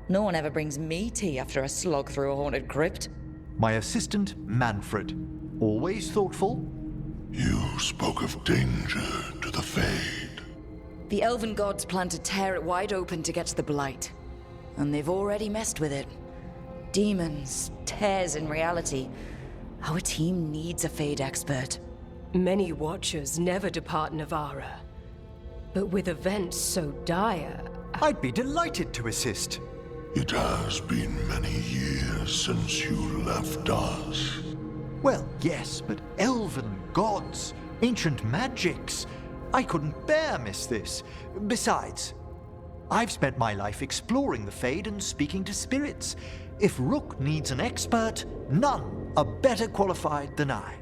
No one ever brings me tea after a slog through a haunted crypt. My assistant, Manfred. Always thoughtful. You spoke of danger to the Fade. The elven gods plan to tear it wide open to get to the Blight. And they've already messed with it. Demons, tears in reality. Our team needs a Fade expert. Many Watchers never depart Navarra. But with events so dire... I'd be delighted to assist. It has been many years since you left us. Well, yes, but elven gods, ancient magics. I couldn't bear miss this. Besides, I've spent my life exploring the Fade and speaking to spirits. If Rook needs an expert, none are better qualified than I.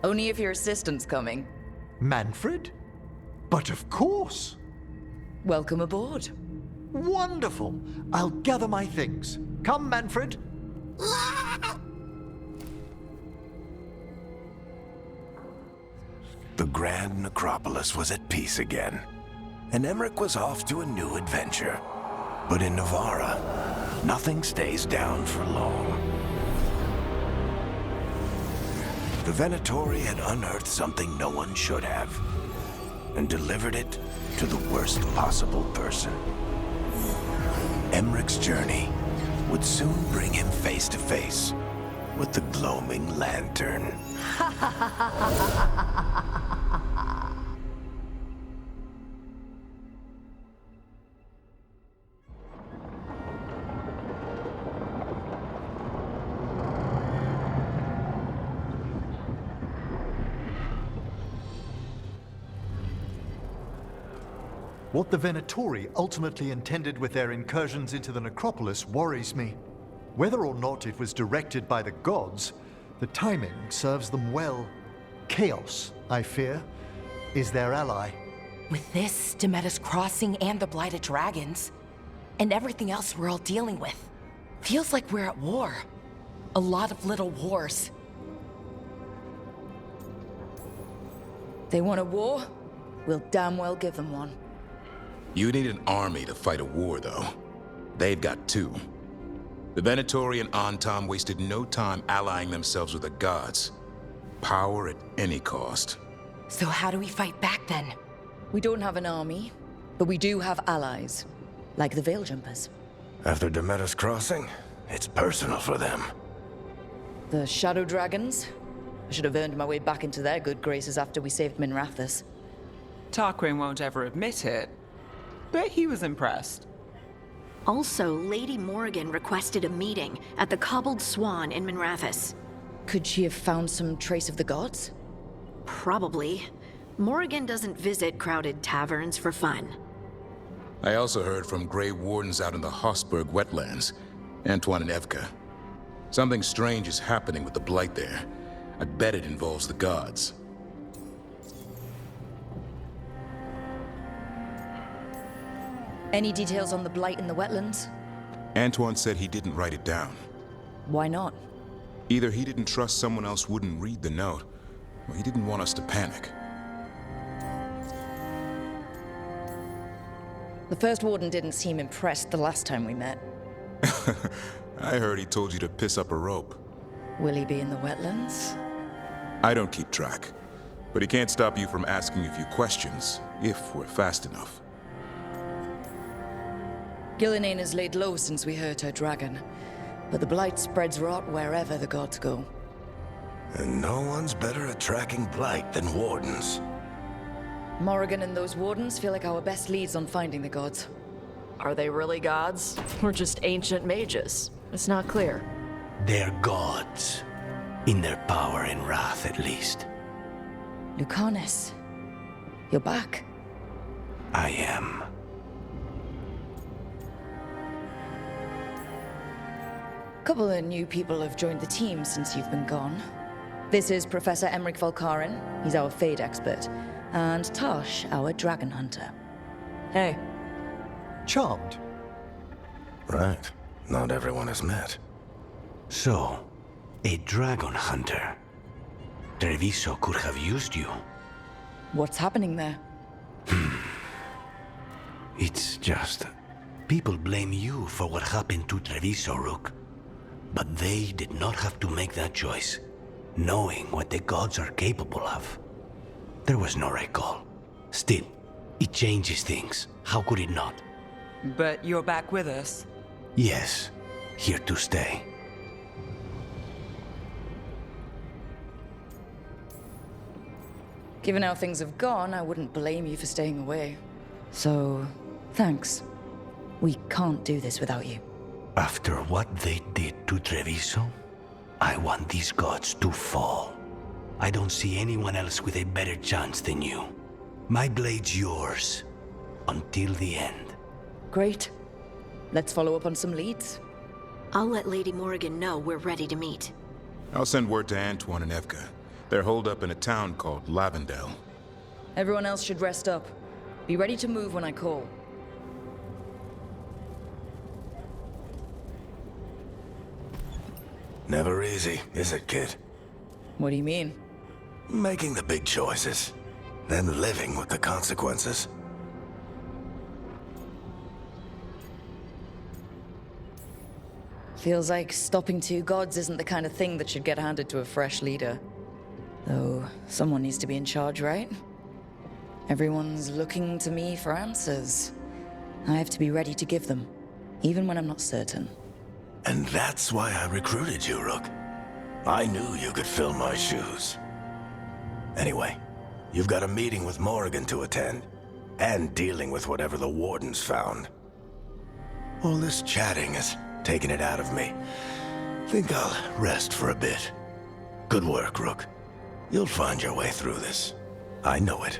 Only if your assistant's coming. Manfred? But of course! Welcome aboard. Wonderful! I'll gather my things. Come, Manfred. The Grand Necropolis was at peace again, and Emmerich was off to a new adventure. But in Navarra, nothing stays down for long. The Venatori had unearthed something no one should have, and delivered it to the worst possible person. Emmerich's journey would soon bring him face to face with the gloaming lantern. What the Venatori ultimately intended with their incursions into the necropolis worries me. Whether or not it was directed by the gods, the timing serves them well. Chaos, I fear, is their ally. With this, Demeter's Crossing and the Blighted Dragons, and everything else we're all dealing with, feels like we're at war. A lot of little wars. They want a war? We'll damn well give them one. You need an army to fight a war, though. They've got two. The Venatori and Anton wasted no time allying themselves with the gods. Power at any cost. So how do we fight back then? We don't have an army, but we do have allies. Like the Veil Jumpers. After Demeter's Crossing, it's personal for them. The Shadow Dragons? I should have earned my way back into their good graces after we saved Minrathous. Tarquin won't ever admit it, but he was impressed. Also, Lady Morrigan requested a meeting at the Cobbled Swan in Minrathous. Could she have found some trace of the gods? Probably. Morrigan doesn't visit crowded taverns for fun. I also heard from Grey Wardens out in the Hossberg wetlands, Antoine and Evka. Something strange is happening with the Blight there. I bet it involves the gods. Any details on the Blight in the wetlands? Antoine said he didn't write it down. Why not? Either he didn't trust someone else wouldn't read the note, or he didn't want us to panic. The first warden didn't seem impressed the last time we met. I heard he told you to piss up a rope. Will he be in the wetlands? I don't keep track, but he can't stop you from asking a few questions, if we're fast enough. Gillinane has laid low since we hurt her dragon, but the Blight spreads rot wherever the gods go. And no one's better at tracking Blight than Wardens. Morrigan and those wardens feel like our best leads on finding the gods. Are they really gods? Or just ancient mages? It's not clear. They're gods. In their power and wrath, at least. Lucanus, you're back. I am. A couple of new people have joined the team since you've been gone. This is Professor Emmerich Volkaren. He's our Fade expert. And Tosh, our dragon hunter. Hey. Charmed. Right. Not everyone has met. So, a dragon hunter. Treviso could have used you. What's happening there? It's just... People blame you for what happened to Treviso, Rook. But they did not have to make that choice, knowing what the gods are capable of. There was no recall. Still, it changes things. How could it not? But you're back with us. Yes, here to stay. Given how things have gone, I wouldn't blame you for staying away. So, thanks. We can't do this without you. After what they did to Treviso, I want these gods to fall. I don't see anyone else with a better chance than you. My blade's yours, until the end. Great. Let's follow up on some leads. I'll let Lady Morrigan know we're ready to meet. I'll send word to Antoine and Evka. They're holed up in a town called Lavendel. Everyone else should rest up. Be ready to move when I call. Never easy, is it, kid? What do you mean? Making the big choices, then living with the consequences. Feels like stopping two gods isn't the kind of thing that should get handed to a fresh leader. Though, someone needs to be in charge, right? Everyone's looking to me for answers. I have to be ready to give them, even when I'm not certain. And that's why I recruited you, Rook. I knew you could fill my shoes. Anyway, you've got a meeting with Morrigan to attend, and dealing with whatever the Wardens found. All this chatting is taking it out of me. Think I'll rest for a bit. Good work, Rook. You'll find your way through this. I know it.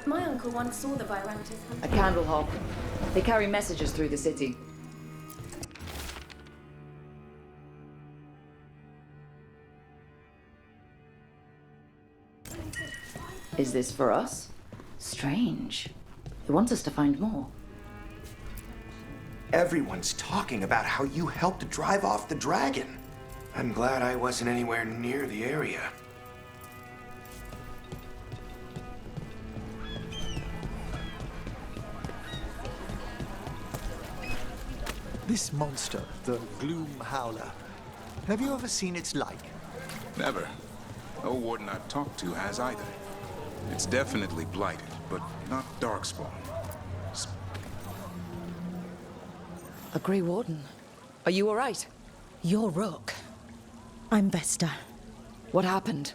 My uncle once saw the Virantis. A candle hop. They carry messages through the city. Is this for us? Strange. He wants us to find more. Everyone's talking about how you helped drive off the dragon. I'm glad I wasn't anywhere near the area. This monster, the Gloom Howler, have you ever seen its like? Never. No warden I've talked to has either. It's definitely blighted, but not darkspawn. A Grey Warden. Are you alright? You're Rook. I'm Vesta. What happened?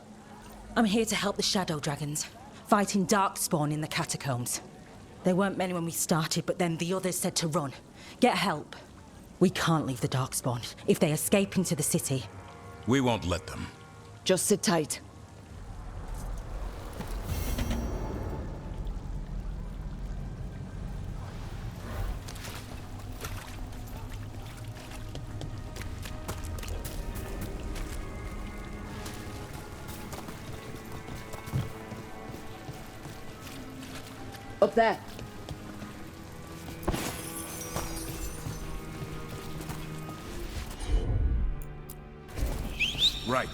I'm here to help the Shadow Dragons, fighting Darkspawn in the catacombs. There weren't many when we started, but then the others said to run. Get help. We can't leave the Darkspawn. If they escape into the city... We won't let them. Just sit tight. Up there. Right.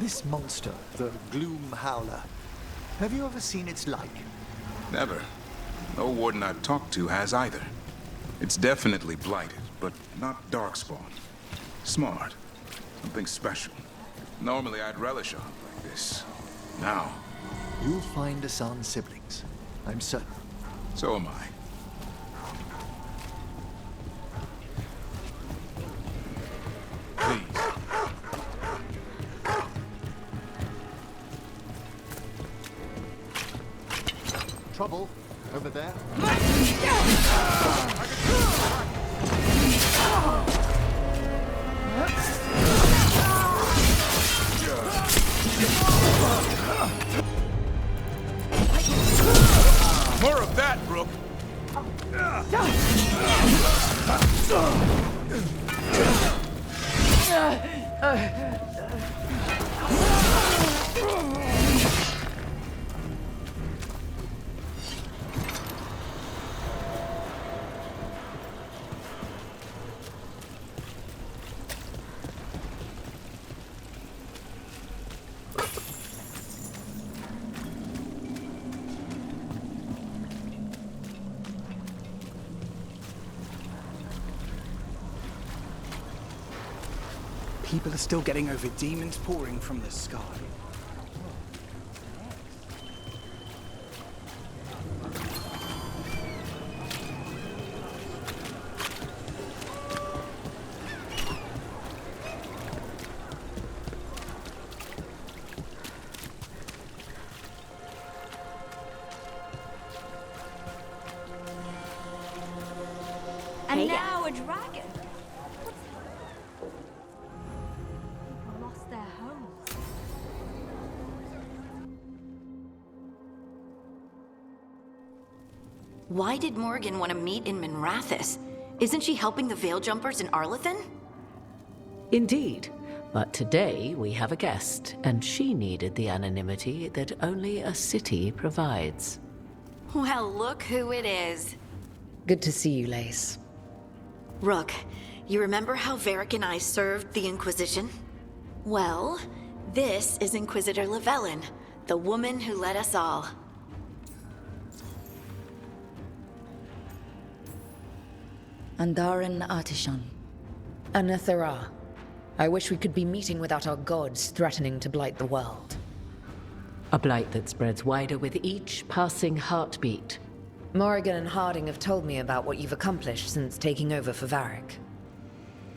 This monster, the Gloom Howler, have you ever seen its like? Never. No warden I've talked to has either. It's definitely blighted, but not darkspawn. Smart. Something special. Normally I'd relish a hunt like this. Now... You'll find Hassan's siblings. I'm certain. So am I. Please. Trouble over there. More of that, Brooke! People are still getting over demons pouring from the sky. And now a dragon. Lost their homes. Why did Morgan want to meet in Minrathous? Isn't she helping the Veil Jumpers in Arlathan? Indeed. But today we have a guest, and she needed the anonymity that only a city provides. Well, look who it is. Good to see you, Lace. Rook, you remember how Varric and I served the Inquisition? Well, this is Inquisitor Llewellyn, the woman who led us all. Andaran Artishan. Anathara. I wish we could be meeting without our gods threatening to blight the world. A blight that spreads wider with each passing heartbeat. Morrigan and Harding have told me about what you've accomplished since taking over for Varric.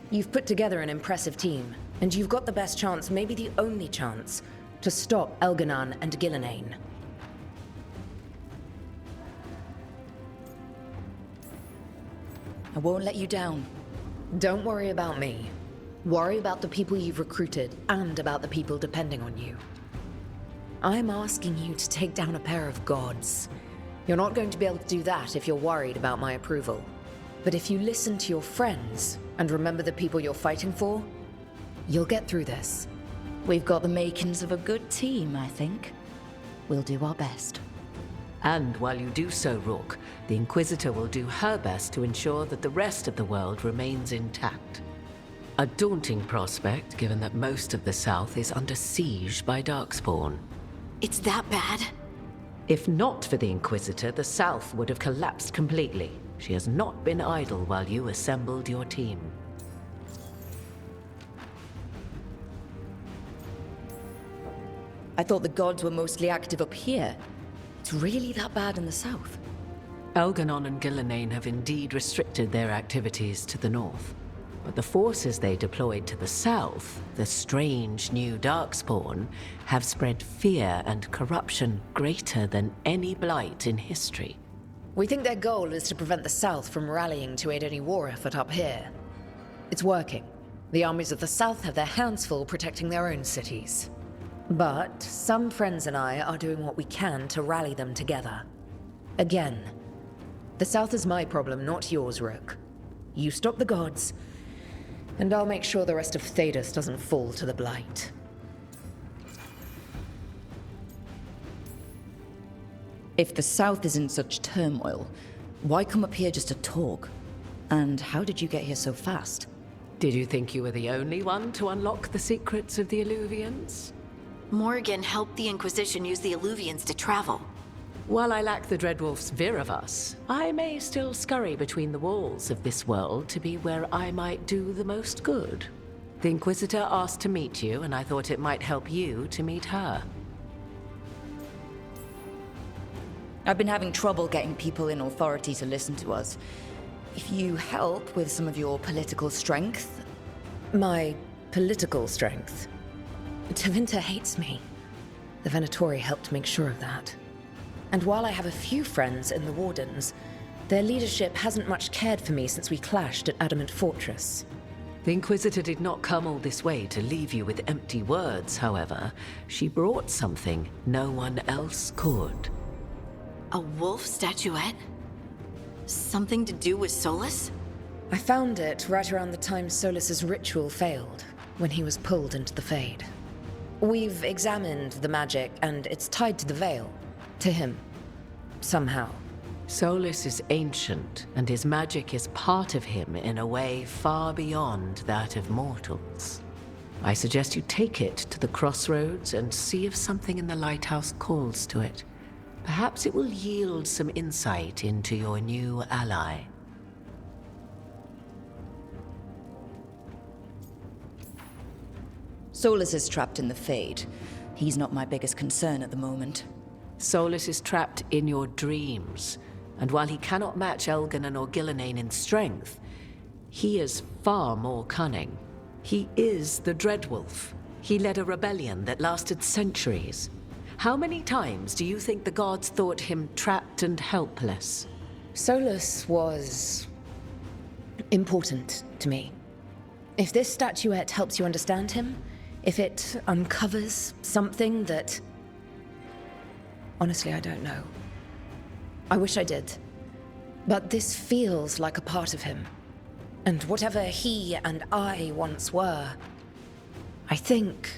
You've put together an impressive team, and you've got the best chance, maybe the only chance, to stop Elganon and Gillenane. I won't let you down. Don't worry about me. Worry about the people you've recruited, and about the people depending on you. I'm asking you to take down a pair of gods. You're not going to be able to do that if you're worried about my approval. But if you listen to your friends, and remember the people you're fighting for, you'll get through this. We've got the makings of a good team, I think. We'll do our best. And while you do so, Rook, the Inquisitor will do her best to ensure that the rest of the world remains intact. A daunting prospect, given that most of the South is under siege by Darkspawn. It's that bad? If not for the Inquisitor, the South would have collapsed completely. She has not been idle while you assembled your team. I thought the gods were mostly active up here. It's really that bad in the south? Elganon and Gillenane have indeed restricted their activities to the north. But the forces they deployed to the south, the strange new Darkspawn, have spread fear and corruption greater than any blight in history. We think their goal is to prevent the south from rallying to aid any war effort up here. It's working. The armies of the south have their hands full protecting their own cities. But some friends and I are doing what we can to rally them together. Again, the south is my problem, not yours, Rook. You stop the gods, and I'll make sure the rest of Thedas doesn't fall to the blight. If the south is in such turmoil, why come up here just to talk? And how did you get here so fast? Did you think you were the only one to unlock the secrets of the Illuvians? Morgan helped the Inquisition use the Illuvians to travel. While I lack the Dreadwolf's Viravas, I may still scurry between the walls of this world to be where I might do the most good. The Inquisitor asked to meet you, and I thought it might help you to meet her. I've been having trouble getting people in authority to listen to us. If you help with some of your political strength... My political strength? Tevinter hates me. The Venatori helped make sure of that. And while I have a few friends in the Wardens, their leadership hasn't much cared for me since we clashed at Adamant Fortress. The Inquisitor did not come all this way to leave you with empty words, however. She brought something no one else could. A wolf statuette? Something to do with Solus? I found it right around the time Solus's ritual failed, when he was pulled into the Fade. We've examined the magic, and it's tied to the Veil. To him. Somehow. Solus is ancient, and his magic is part of him in a way far beyond that of mortals. I suggest you take it to the crossroads and see if something in the lighthouse calls to it. Perhaps it will yield some insight into your new ally. Solus is trapped in the Fade. He's not my biggest concern at the moment. Solus is trapped in your dreams, and while he cannot match Elganon or Gillenane in strength, he is far more cunning. He is the Dreadwolf. He led a rebellion that lasted centuries. How many times do you think the gods thought him trapped and helpless? Solus was... important to me. If this statuette helps you understand him, if it uncovers something that... Honestly, I don't know. I wish I did. But this feels like a part of him. And whatever he and I once were, I think...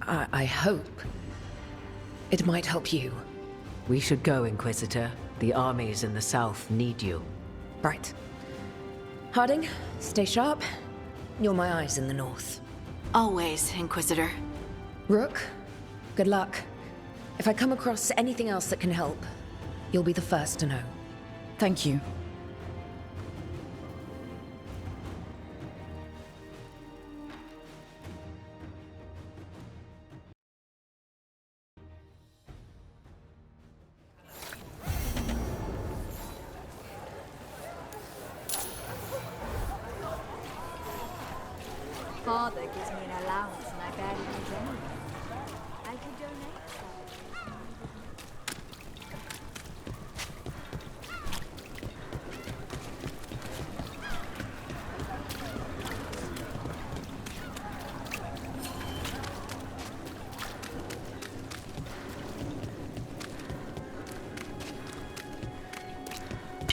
I hope... it might help you. We should go, Inquisitor. The armies in the south need you. Right. Harding, stay sharp. You're my eyes in the north. Always, Inquisitor. Rook, good luck. If I come across anything else that can help, you'll be the first to know. Thank you. Father gives me an allowance and I barely use anything. I could donate some.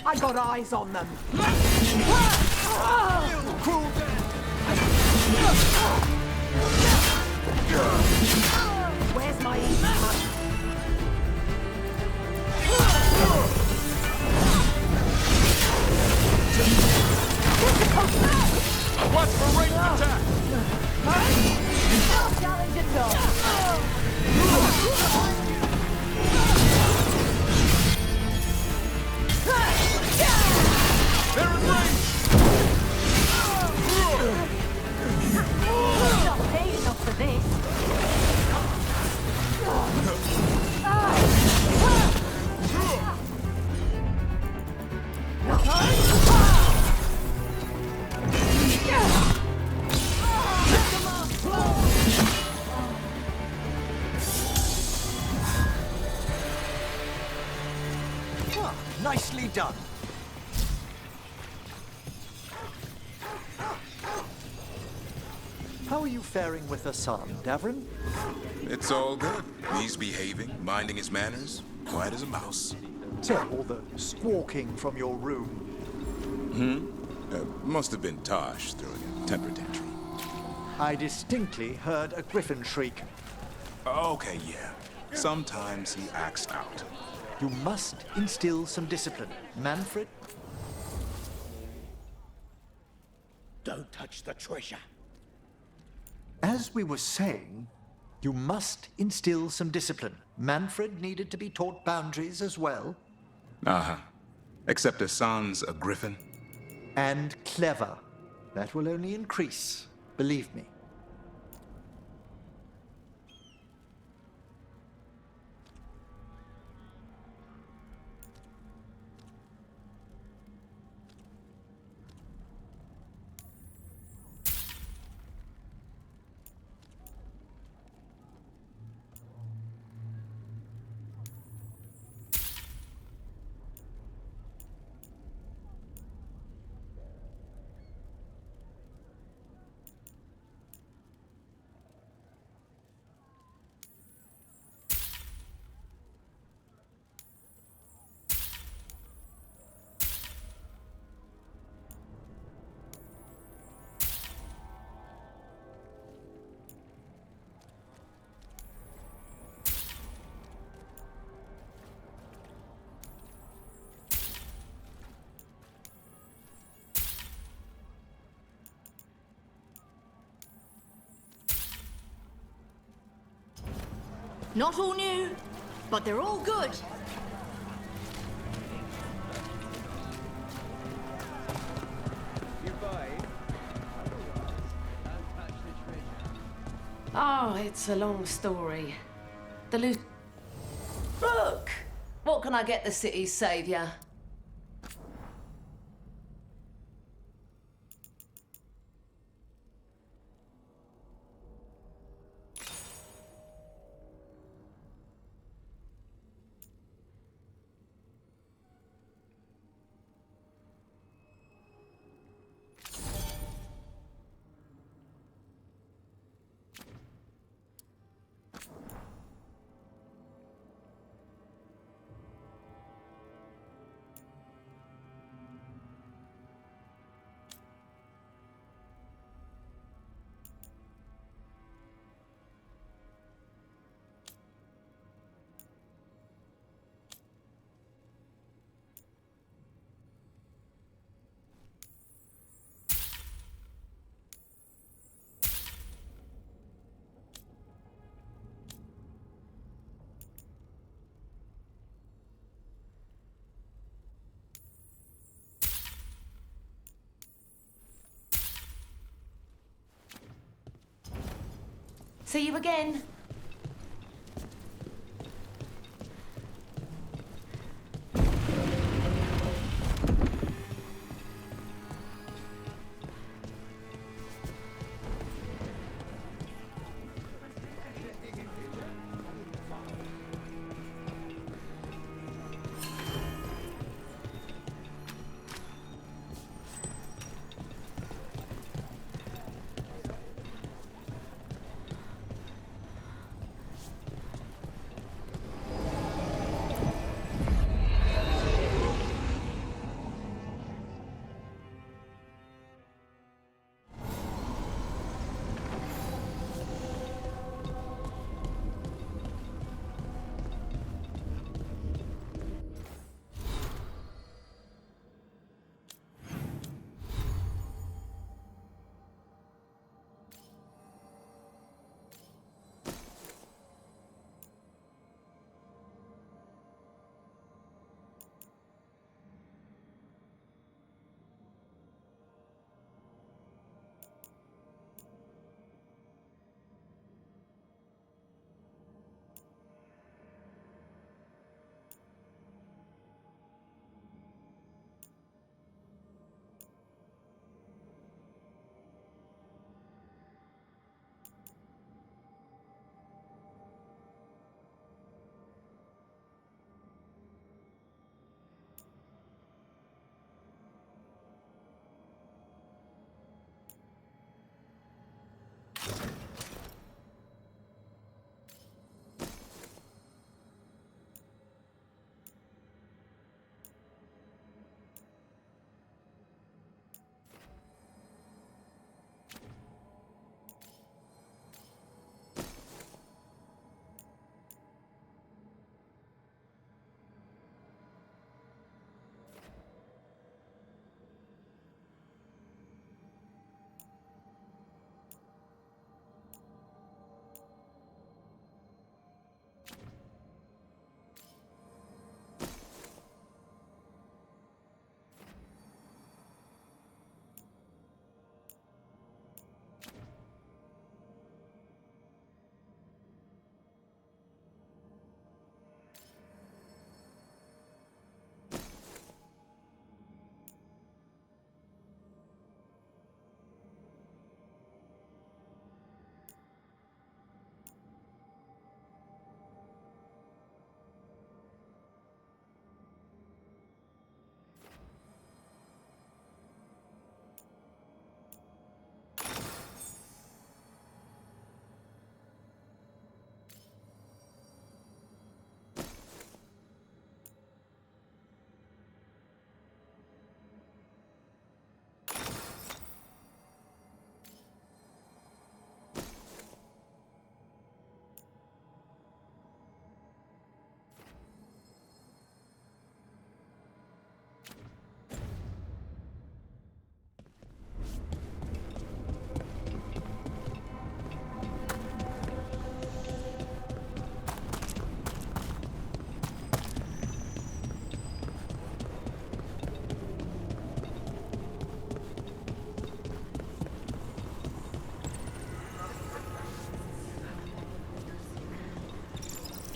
I got eyes on them. Where's my easy money? Watch for ranged attack! No challenge at all. They're in range! Not paid enough for this. Ah, nicely done. How are you faring with Hassan, Davrin? It's all good. He's behaving, minding his manners, quiet as a mouse. So, all the squawking from your room. Must have been Tosh throwing a temper tantrum. I distinctly heard a griffin shriek. Okay, yeah. Sometimes he acts out. You must instill some discipline. Manfred? Don't touch the treasure. As we were saying, You must instill some discipline. Manfred needed to be taught boundaries as well. Uh-huh. Except Hassan's a griffin. And clever. That will only increase, believe me. Not all new, but they're all good. Oh, it's a long story. The loot. Look! What can I get the city's savior? See you again.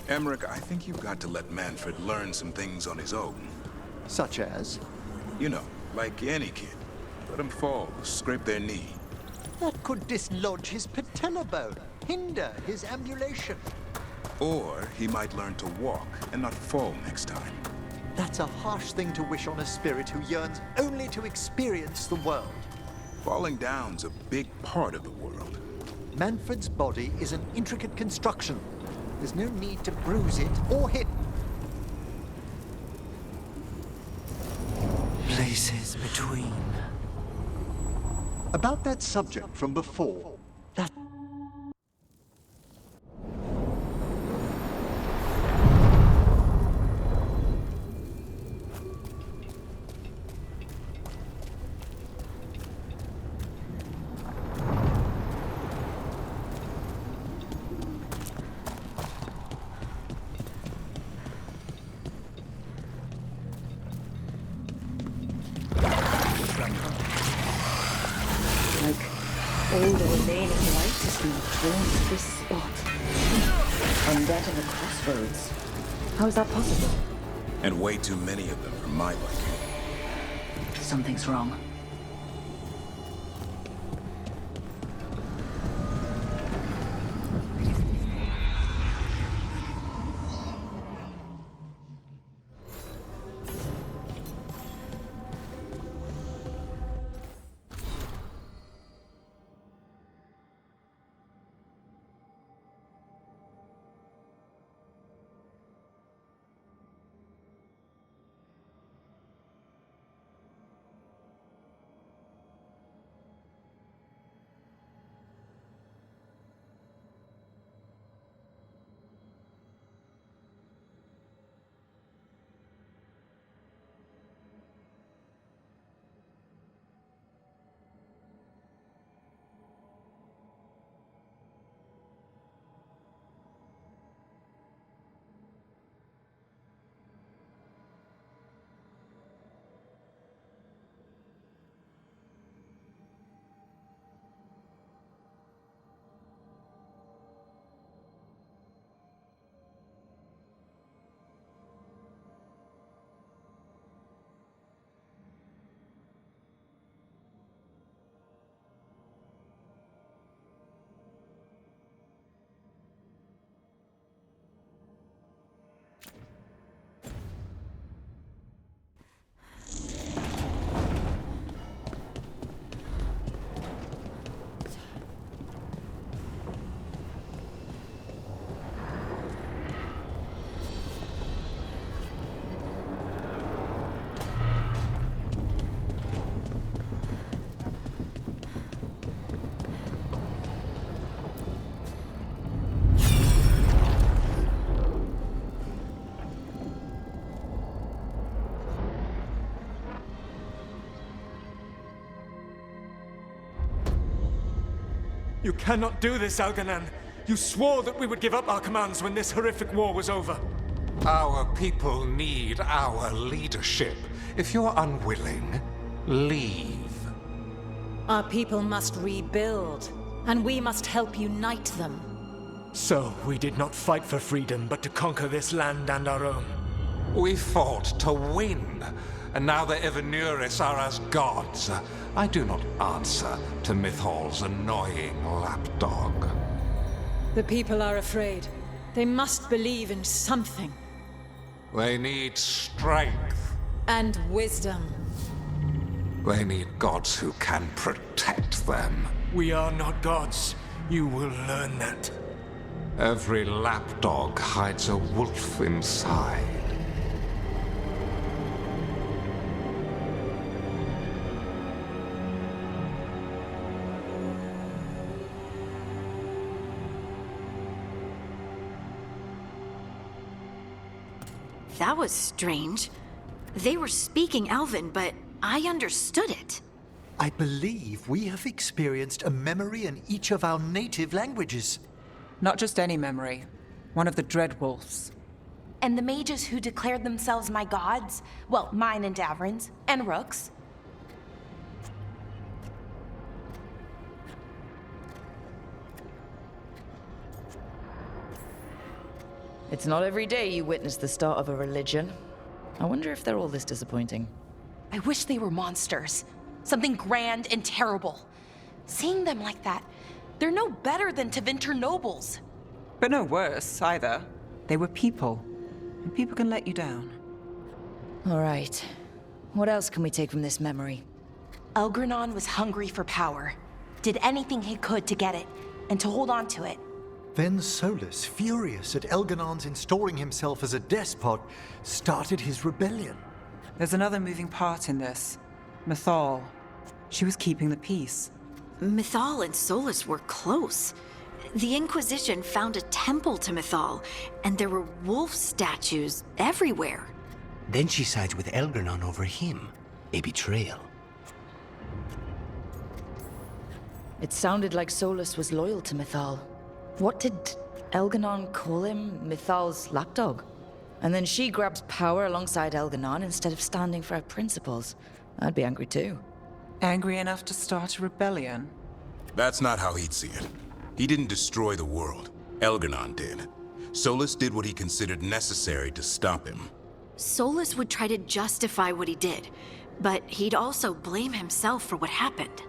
Emmerich, I think you've got to let Manfred learn some things on his own. Such as? You know, like any kid. Let him fall, scrape their knee. That could dislodge his patella bone, hinder his ambulation. Or he might learn to walk and not fall next time. That's a harsh thing to wish on a spirit who yearns only to experience the world. Falling down's a big part of the world. Manfred's body is an intricate construction. There's no need to bruise it or hit. Places between. About that subject from before, that... All the remaining light has been drawn to this spot. I'm dead at a crossroads. How is that possible? And way too many of them for my liking. Something's wrong. You cannot do this, Algernon. You swore that we would give up our commands when this horrific war was over. Our people need our leadership. If you're unwilling, leave. Our people must rebuild, and we must help unite them. So, we did not fight for freedom, but to conquer this land and our own. We fought to win, and now the Evanuris are as gods. I do not answer to Mythal's annoying lapdog. The people are afraid. They must believe in something. They need strength. And wisdom. They need gods who can protect them. We are not gods. You will learn that. Every lapdog hides a wolf inside. That was strange. They were speaking Elven, but I understood it. I believe we have experienced a memory in each of our native languages. Not just any memory. One of the Dread Wolves. And the mages who declared themselves my gods? Well, mine and Davrin's, and Rook's. It's not every day you witness the start of a religion. I wonder if they're all this disappointing. I wish they were monsters. Something grand and terrible. Seeing them like that, they're no better than Tevinter nobles. But no worse, either. They were people. And people can let you down. All right. What else can we take from this memory? Elgranon was hungry for power. Did anything he could to get it, and to hold on to it. Then Solus, furious at Elganon's installing himself as a despot, started his rebellion. There's another moving part in this. Mythal. She was keeping the peace. Mythal and Solus were close. The Inquisition found a temple to Mythal, and there were wolf statues everywhere. Then she sides with Elgranon over him. A betrayal. It sounded like Solus was loyal to Mythal. What did Elganon call him? Mythal's lapdog? And then she grabs power alongside Elganon instead of standing for her principles. I'd be angry too. Angry enough to start a rebellion? That's not how he'd see it. He didn't destroy the world. Elganon did. Solus did what he considered necessary to stop him. Solus would try to justify what he did, but he'd also blame himself for what happened.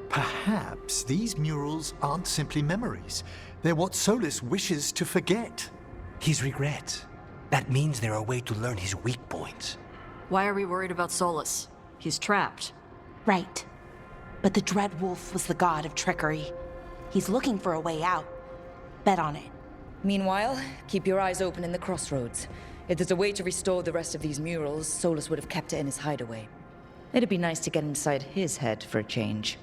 Perhaps these murals aren't simply memories. They're what Solus wishes to forget. His regrets. That means they're a way to learn his weak points. Why are we worried about Solus? He's trapped. Right. But the Dread Wolf was the god of trickery. He's looking for a way out. Bet on it. Meanwhile, keep your eyes open in the crossroads. If there's a way to restore the rest of these murals, Solus would have kept it in his hideaway. It'd be nice to get inside his head for a change.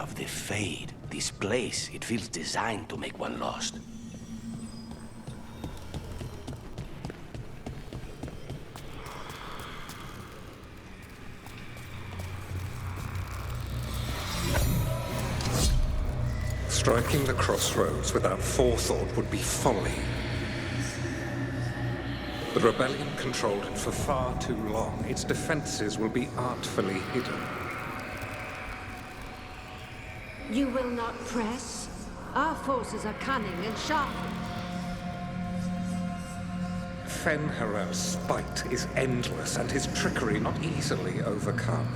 of the Fade. This place, it feels designed to make one lost. Striking the crossroads without forethought would be folly. The rebellion controlled it for far too long. Its defenses will be artfully hidden. You will not press? Our forces are cunning and sharp. Fen'Harel's spite is endless and his trickery not easily overcome.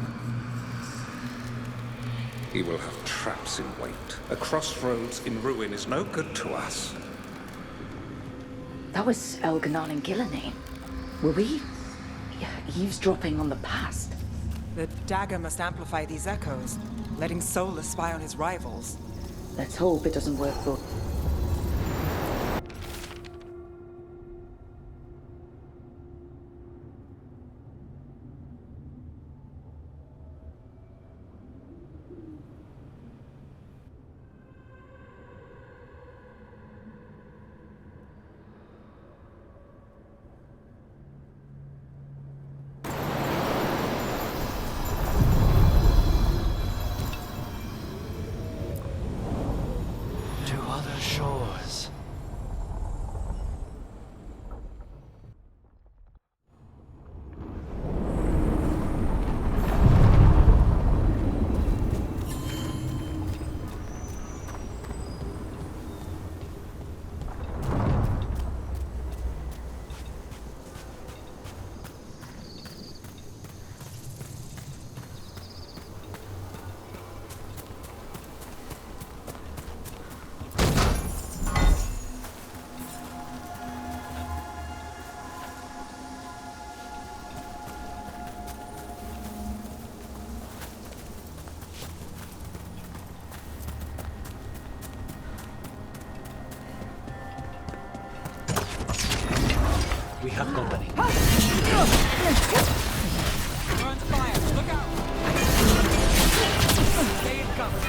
He will have traps in wait. A crossroads in ruin is no good to us. That was Elganon and Gillenane. Were we eavesdropping on the past? The dagger must amplify these echoes, letting Solus spy on his rivals. Let's hope it doesn't work for... Shores. We have company. We're on fire. Look out! Stay in cover.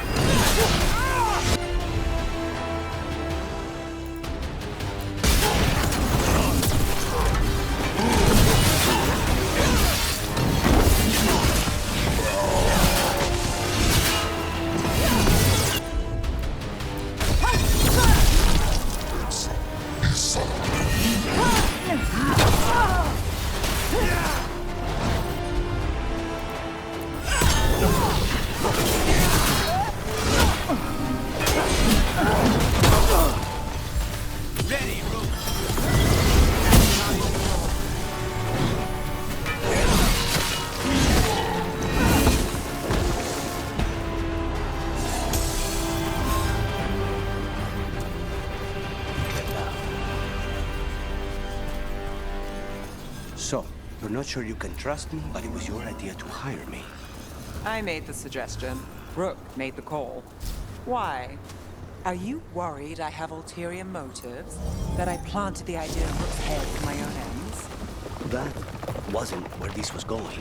So, you're not sure you can trust me, but it was your idea to hire me. I made the suggestion. Rook made the call. Why? Are you worried I have ulterior motives? That I planted the idea of Rook's head for my own ends? That wasn't where this was going.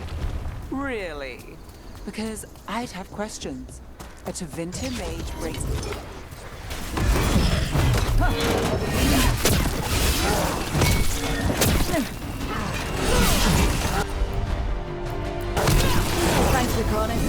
Really? Because I'd have questions. A Tevinter mage breaks... Thanks for calling.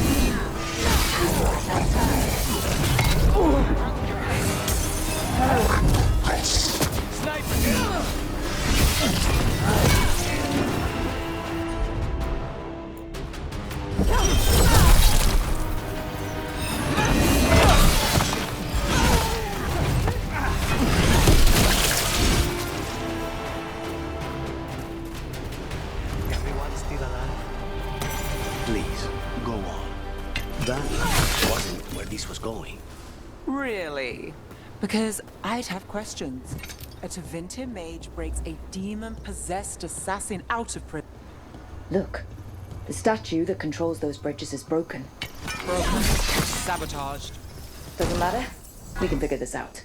Everyone's still alive? Please, go on. That wasn't where this was going. Really? Because I'd have questions. A Tevinter mage breaks a demon-possessed assassin out of prison. Look, the statue that controls those bridges is broken. Broken. Sabotaged. Doesn't matter. We can figure this out.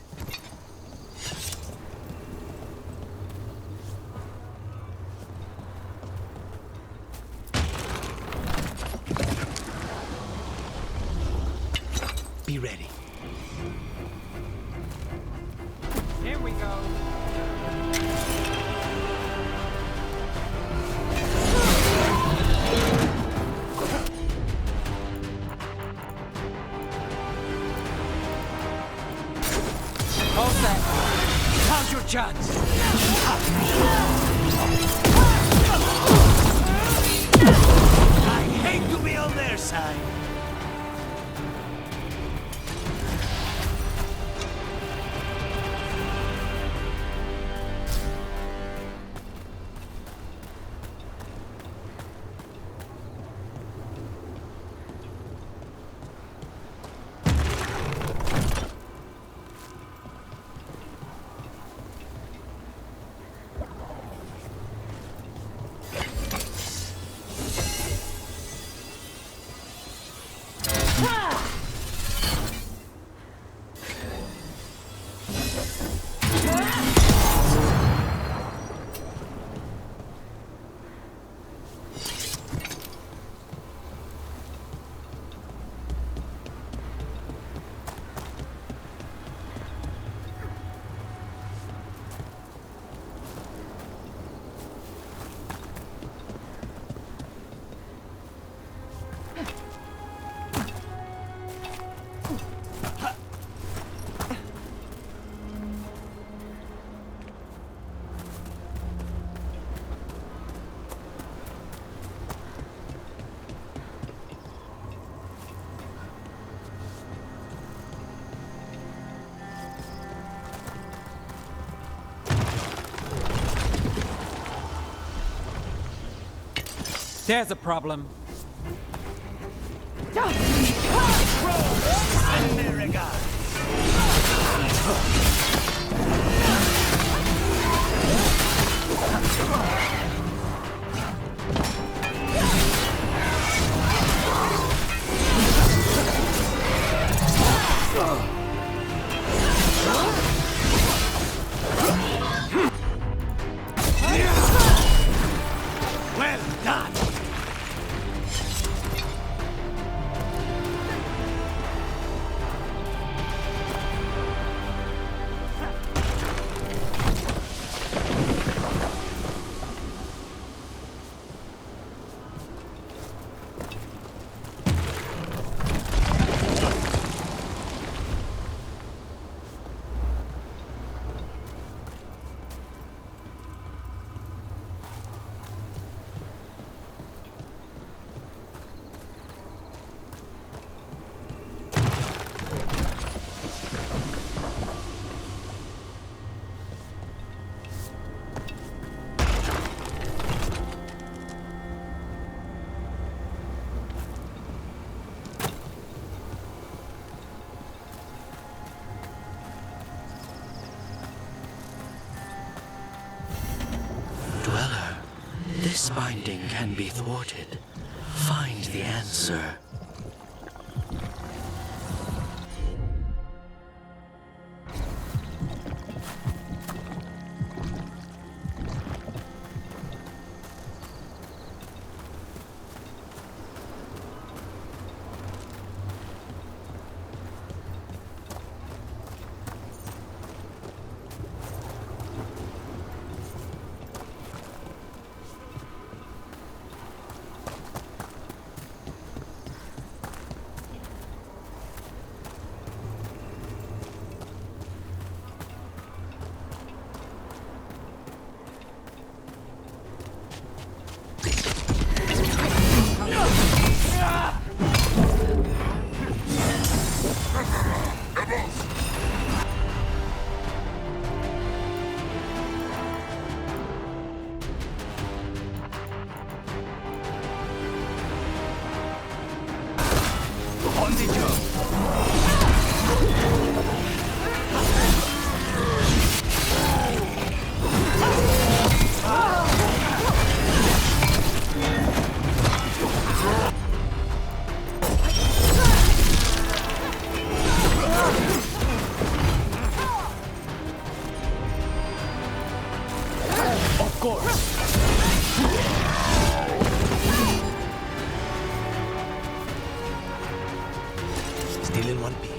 Be last chance. I hate to be on their side. There's a problem. Well done. Dweller, this binding can be thwarted. Find the answer. Still in one piece.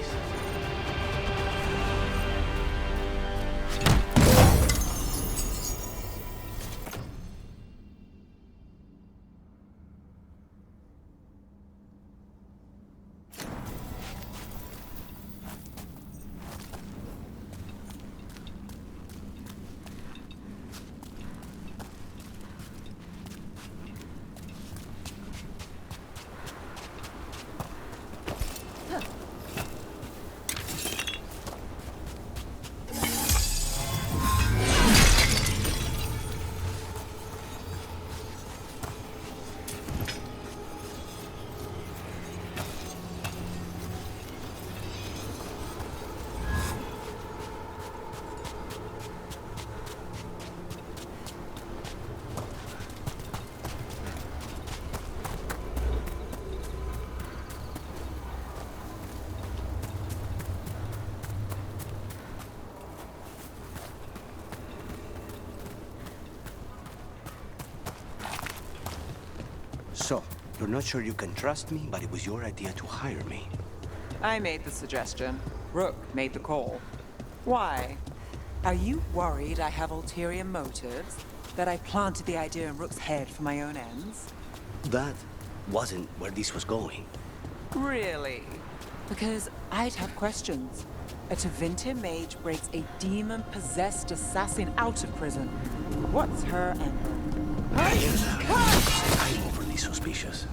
You're not sure you can trust me, but it was your idea to hire me. I made the suggestion. Rook made the call. Why? Are you worried I have ulterior motives? That I planted the idea in Rook's head for my own ends? That wasn't where this was going. Really? Because I'd have questions. A Tevinter mage breaks a demon-possessed assassin out of prison. What's her angle? I'm overly suspicious.